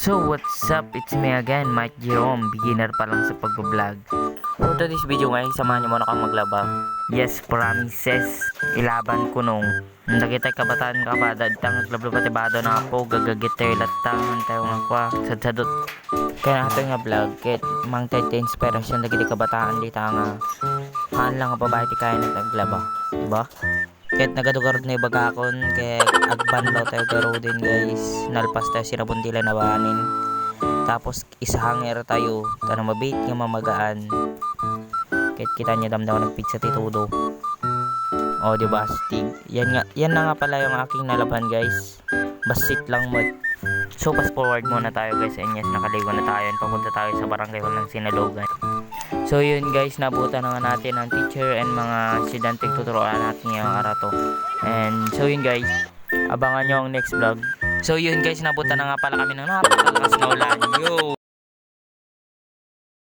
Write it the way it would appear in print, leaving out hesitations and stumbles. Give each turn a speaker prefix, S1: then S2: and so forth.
S1: So what's up, it's me again, Mike Jerome, beginner pa lang sa pag-vlog. So to this video ngayon, samahan niyo muna kang maglaba. Yes, promises, ilaban ko nung nakita kabataan ka ba, dadtang naglablabatibado na po, gagagitay latang, tayo nga kwa, sadsadot. Kaya natin nga vlog, kahit mang tayo inspiration, lagi di kabataan dito nga, haan lang nga babae ti kaya naglaba, diba? Kahit nagadugarod na ibagakon, kaya agban daw tayo garo din guys. Nalpas tayo sinabundila na bahanin. Tapos isahanger tayo, tanong mabait nga mamagaan. Kahit kita niya damdaman nagpizza titudo. O diba, astig. Yan na nga pala yung aking nalaban guys. Basit lang mo. So fast forward muna tayo guys. And yes, nakaligo na tayo. And papunta tayo sa barangay hall ng Sinalogan. So yun guys, nabutan na nga natin ang teacher and mga estudyanteng tuturuan natin ngayong araw to. And so yun guys, abangan nyo ang next vlog. So yun guys, nabutan na nga pala kami ng napakalakas na ulan. Yo!